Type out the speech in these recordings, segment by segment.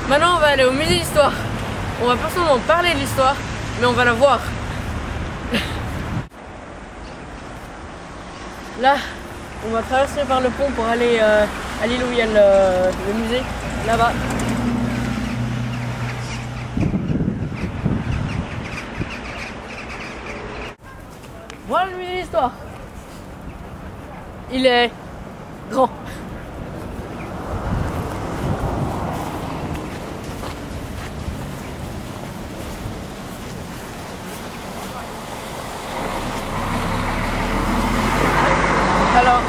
Maintenant, on va aller au musée d'histoire. On va pas seulement parler de l'histoire, mais on va la voir. Là, on va traverser par le pont pour aller à l'île où il y a le musée, là-bas. Voilà le musée d'histoire. Il est grand. Alors,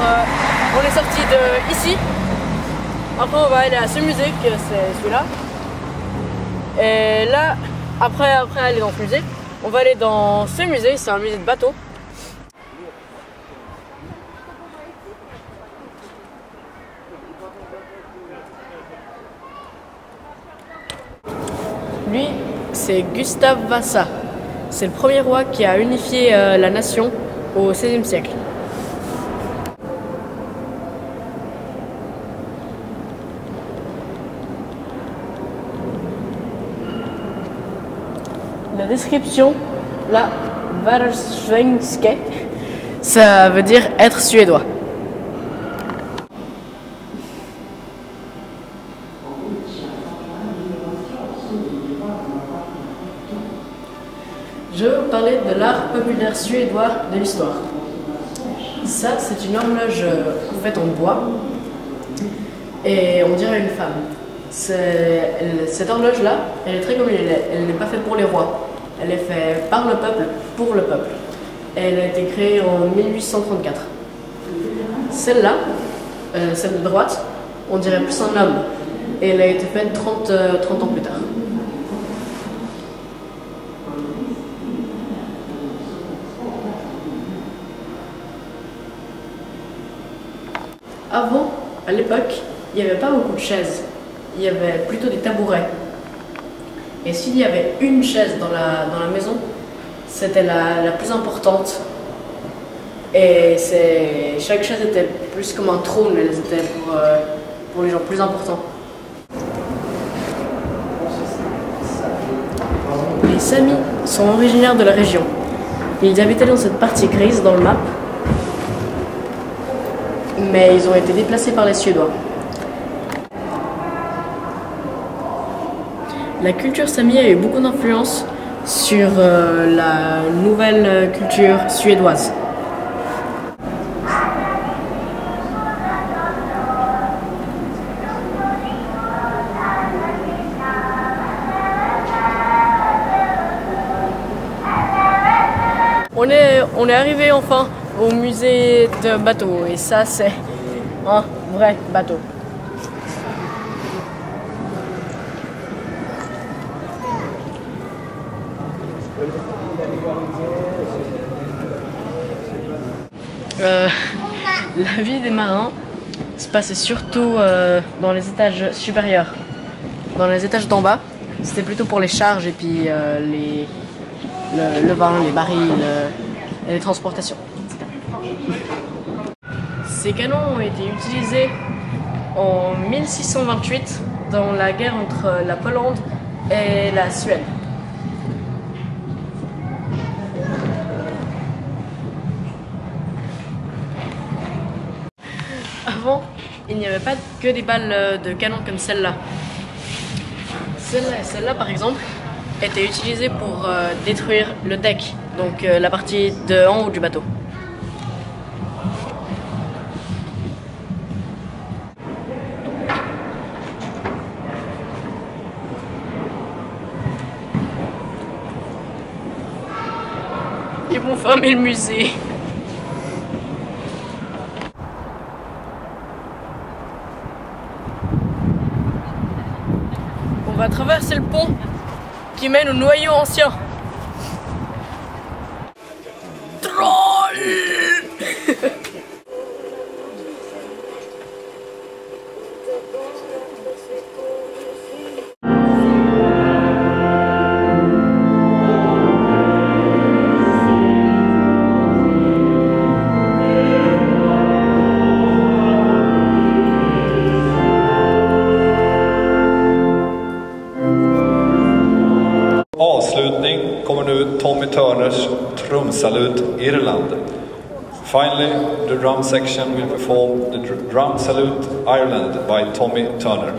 on est sorti de ici. Après, on va aller à ce musée, que c'est celui-là. Et là, après aller dans ce musée, on va aller dans ce musée. C'est un musée de bateaux. Lui, c'est Gustave Vassa. C'est le premier roi qui a unifié la nation au XVIe siècle. La description, la Världsvenske, ça veut dire être suédois. Je vais vous parler de l'art populaire suédois de l'histoire. Ça, c'est une horloge faite en bois et on dirait une femme. Cette horloge-là, elle est très commune, elle n'est pas faite pour les rois. Elle est faite par le peuple, pour le peuple. Elle a été créée en 1834. Celle-là, celle de droite, on dirait plus un homme. Et elle a été faite 30 ans plus tard. Avant, à l'époque, il n'y avait pas beaucoup de chaises. Il y avait plutôt des tabourets. Et s'il y avait une chaise dans la maison, c'était la plus importante. Et chaque chaise était plus comme un trône, elles étaient pour les gens plus importants. Les Samis sont originaires de la région. Ils habitaient dans cette partie grise dans le map, mais ils ont été déplacés par les Suédois. La culture Sami a eu beaucoup d'influence sur la nouvelle culture suédoise. On est arrivé enfin au musée de bateaux et ça c'est un vrai bateau. La vie des marins se passait surtout dans les étages supérieurs. Dans les étages d'en bas, c'était plutôt pour les charges et puis le vin, les barils et les transportations. Ces canons ont été utilisés en 1628 dans la guerre entre la Pologne et la Suède. Avant, il n'y avait pas que des balles de canon comme celle-là. Celle-là et celle-là, par exemple, étaient utilisées pour détruire le deck, donc la partie de en haut du bateau. Ils vont fermer le musée. On va traverser le pont qui mène au noyau ancien. Troll. Turners trumsalut Irland. Finally, the drum section will perform the drum salute Ireland by Tommy Turner.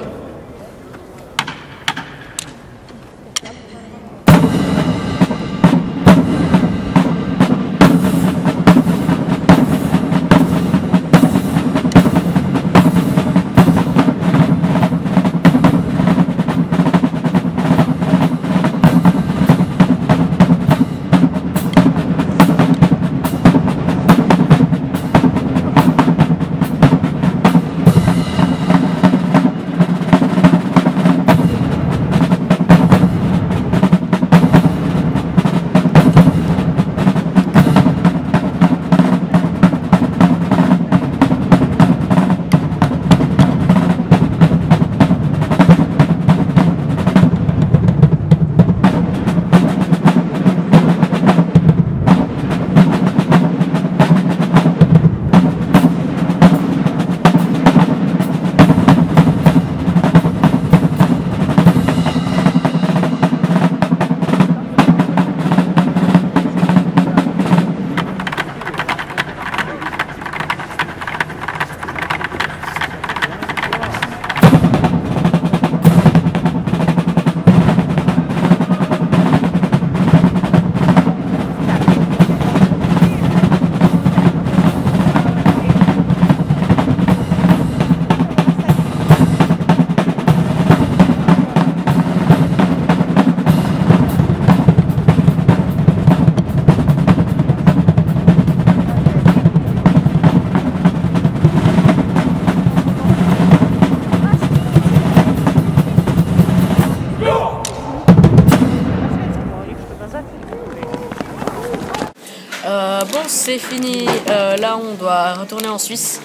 Bon, c'est fini. Là, on doit retourner en Suisse.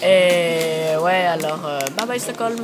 Et ouais, alors, bye bye Stockholm.